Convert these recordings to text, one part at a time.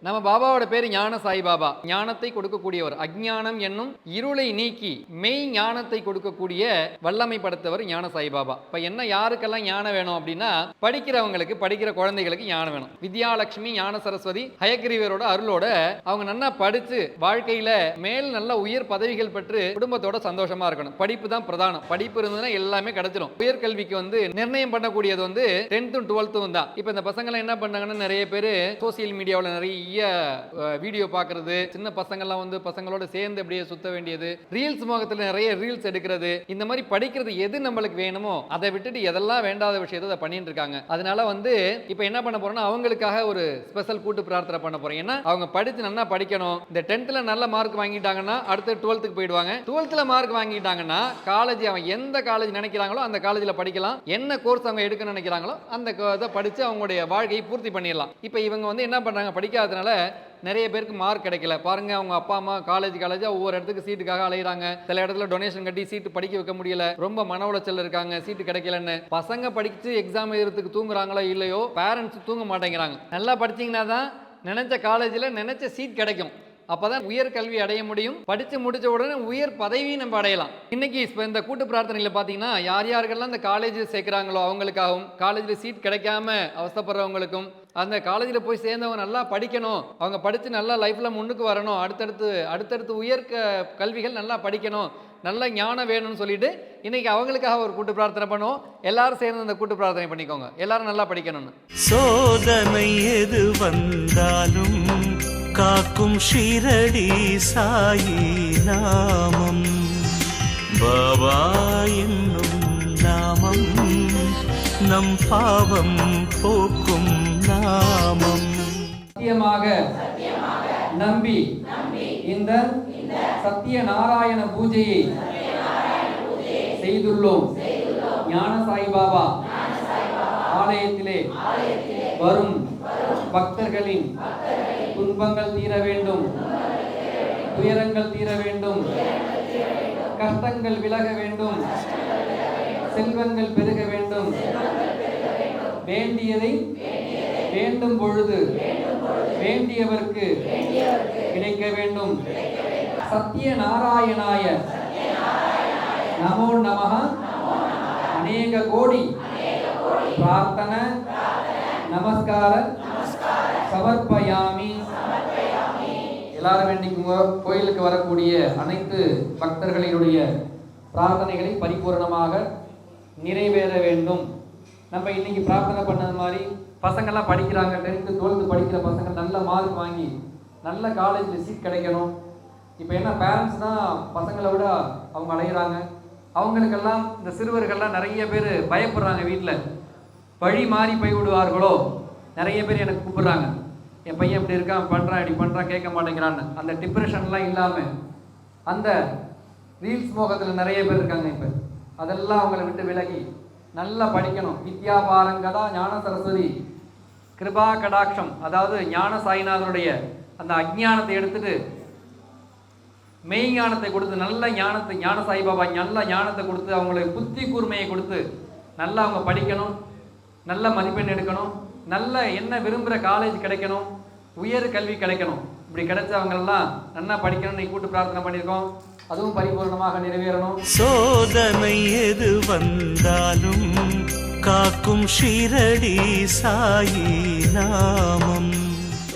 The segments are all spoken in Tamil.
நம்ம பாபாவோட பேரு ஞான சாய்பாபா. ஞானத்தை கொடுக்கக்கூடியவர். அஞ்ஞானம் என்னும் இருளை நீக்கி மெய் ஞானத்தை கொடுக்கக்கூடிய வல்லமை படைத்தவர் ஞான சாய்பாபா. இப்ப என்ன யாருக்கெல்லாம் ஞானம் வேணும் அப்படின்னா, படிக்கிறவங்களுக்கு, படிக்கிற குழந்தைகளுக்கு ஞானம் வேணும். வித்யாலட்சுமி ஞான சரஸ்வதி ஹயக்ரீவரோட அருளோட அவங்க நல்லா படிச்சு வாழ்க்கையில மேல் நல்ல உயர் பதவிகள் பெற்று குடும்பத்தோட சந்தோஷமா இருக்கணும். படிப்பு தான் பிரதானம். படிப்பு இருந்ததுன்னா எல்லாமே கிடைச்சிடும். உயர்கல்விக்கு நிர்ணயம் பண்ணக்கூடியது 10th 12th தான். இப்ப இந்த பசங்க என்ன பண்ணாங்கன்னா, நிறைய பேர் சோசியல் மீடியாவில் நிறைய வீடியோ பார்க்கறது, சின்ன பசங்கள்லாம் பசங்களோட சேர்ந்து அப்படியே சுத்த வேண்டியது, ரீல்ஸ் முகத்தில் நிறைய ரீல்ஸ் எடுக்கிறது, இந்த மாதிரி படிக்கிறது எது நம்மளுக்கு வேணுமோ அதை விட்டுட்டு எதெல்லாம் வேண்டாத விஷயத்தை பண்ணிட்டு இருக்காங்க. அதனால இப்ப என்ன பண்ண போறோம்னா, அவங்களுக்காக ஒரு ஸ்பெஷல் கூட்டு பிரார்த்தனை பண்ண போறோம். ஏன்னா அவங்க படிச்சு நல்லா படிக்கணும். இந்த 10th நல்ல மார்க் வாங்கிட்டாங்கன்னா அடுத்து 12th போயிடுவாங்க. 12th மார்க் வாங்கிட்டாங்கன்னா காலேஜ், அவன் எந்த காலேஜ் நினைக்கிறாங்களோ அந்த காலேஜில் படிக்கலாம். என்ன கோர்ஸ் அவங்க எடுக்க நினைக்கிறாங்களோ அந்த இதை படிச்சு அவங்களுடைய வாழ்க்கையை பூர்த்தி பண்ணிடலாம். இப்ப இவங்க என்ன பண்றாங்க, படிக்காதனால நிறைய பேருக்கு மார்க் கிடைக்கல. பாருங்க, அவங்க அப்பா அம்மா காலேஜா ஒவ்வொரு இடத்துக்கு சீட்டுக்காக அலையிறாங்க. சில இடத்துல டொனேஷன் கட்டி சீட்டு படிக்க வைக்க முடியல, ரொம்ப மன உளைச்சல் இருக்காங்க, சீட்டு கிடைக்கலன்னு. பசங்க படிச்சு எக்ஸாம் எழுதுறதுக்கு தூங்குறாங்களோ இல்லையோ, பேரண்ட்ஸ் தூங்க மாட்டேங்கிறாங்க. நல்லா படிச்சீங்கன்னா தான் நினைச்ச காலேஜில் நினைச்ச சீட் கிடைக்கும். அப்பதான் உயர் கல்வி அடைய முடியும். படிச்சு முடிச்ச உடனே உயர் பதவியும் நம்ம அடையலாம். இன்னைக்கு இந்த கூட்டு பிரார்த்தனையில பாத்தீங்கன்னா, யார் யாருக்கெல்லாம் இந்த காலேஜ் சேர்க்கிறாங்களோ அவங்களுக்காகவும், காலேஜில் சீட் கிடைக்காம அவஸ்தப்படுறவங்களுக்கும், அந்த காலேஜில் போய் சேர்ந்தவங்க நல்லா படிக்கணும், அவங்க படித்து நல்லா லைஃப்பில் முன்னுக்கு வரணும், அடுத்தடுத்து உயர் கல்விகள் நல்லா படிக்கணும், நல்ல ஞானம் வேணும்னு சொல்லிட்டு இன்னைக்கு அவங்களுக்காக ஒரு கூட்டு பிரார்த்தனை பண்ணுவோம். எல்லாரும் சேர்ந்து அந்த கூட்டு பிரார்த்தனை பண்ணிக்கோங்க. எல்லாரும் நல்லா படிக்கணும்னு. சோதனை எது வந்தாலும் காக்கும் ஷீரடி சாயி நாமம், பாபா என்னும் நாமம் நம் பாவம் போக்கும் நாமம். சத்தியமாக நம்பி இந்த சத்திய நாராயண பூஜையை செய்துள்ளோம். ஞான சாய்பாபா ஆலயத்திலே வரும் பக்தர்களின் துன்பங்கள் தீர வேண்டும், துயரங்கள் தீர வேண்டும், கஷ்டங்கள் விலக வேண்டும், செல்வங்கள் பெருக வேண்டும், வேண்டியதை வேண்டும் பொழுது வேண்டியவர்க்கு கிடைக்க வேண்டும். சத்திய நாராயணாய நமோ நமஹ. அநேக கோடி பிரார்த்தன நமஸ்கார சமர்ப்பயாமி. எல்லாரும் வேண்டிக்குங்க. கோயிலுக்கு வரக்கூடிய அனைத்து பக்தர்களினுடைய பிரார்த்தனைகளை பரிபூர்ணமாக நிறைவேற வேண்டும். நம்ம இன்னைக்கு பிரார்த்தனை பண்ணது மாதிரி பசங்கள்லாம் படிக்கிறாங்க, 10th 12th படிக்கிற பசங்க நல்ல மார்க் வாங்கி நல்ல காலேஜில் சீட் கிடைக்கணும். இப்போ என்ன, பேரண்ட்ஸ் தான் பசங்களை விட அவங்க அலைகிறாங்க. அவங்களுக்கெல்லாம் இந்த சிறுவர்கள்லாம் நிறைய பேர் பயப்படுறாங்க. வீட்டில் வழி மாறி போய் விடுவார்களோ, நிறைய பேர் எனக்கு கூப்பிடுறாங்க, என் பையன் இப்படி இருக்கான், பண்ணுறான், இப்படி பண்ணுறான், கேட்க மாட்டேங்கிறான்னு. அந்த டிப்ரெஷன்லாம் இல்லாமல் அந்த ரீல்ஸ் மோகத்தில் நிறைய பேர் இருக்காங்க. இப்போ அதெல்லாம் அவங்கள விட்டு விலகி நல்லா படிக்கணும். வித்யா பாரங்கதா ஞான சரஸ்வதி கிருபா கடாட்சம், அதாவது ஞான சாய்நாதனுடைய அந்த அஞ்ஞானத்தை எடுத்துட்டு மெய் ஞானத்தை கொடுத்து, நல்ல ஞானத்தை, ஞான சாய்பாபா நல்ல ஞானத்தை கொடுத்து, அவங்களுக்கு புத்தி கூர்மையை கொடுத்து நல்லா அவங்க படிக்கணும், நல்ல மதிப்பெண் எடுக்கணும், நல்ல என்ன விரும்புகிற காலேஜ் கிடைக்கணும், உயர் கல்வி கிடைக்கணும். இப்படி கிடைச்சவங்கெல்லாம் நல்லா படிக்கணும்னு கூட்டு பிரார்த்தனை பண்ணியிருக்கோம். அதுவும் பரிபூர்ணமாக நிறைவேறணும். சோதனை எது வந்தாலும் காக்கும் ஷீரடி சாயி நாமம்.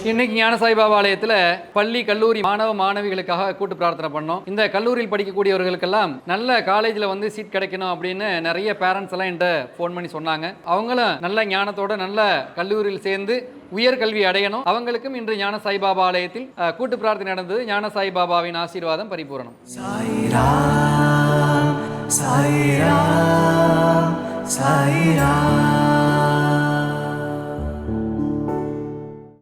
இன்னைக்கு ஞான சாய்பாபா ஆலயத்தில் பள்ளி கல்லூரி மாணவ மாணவிகளுக்காக கூட்டு பிரார்த்தனை பண்ணோம். இந்த கல்லூரியில் படிக்கக்கூடியவர்களுக்கெல்லாம் நல்ல காலேஜில் சீட் கிடைக்கணும் அப்படின்னு நிறைய பேரண்ட்ஸ் எல்லாம் என்கிட்ட ஃபோன் பண்ணி சொன்னாங்க. அவங்களும் நல்ல ஞானத்தோட நல்ல கல்லூரியில் சேர்ந்து உயர்கல்வி அடையணும். அவங்களுக்கும் இன்று ஞான சாய்பாபா ஆலயத்தில் கூட்டு பிரார்த்தனை நடந்தது. ஞான சாய்பாபாவின் ஆசீர்வாதம் பரிபூரணம். சாய்ராம் சாய்ராம் சாய்ராம்.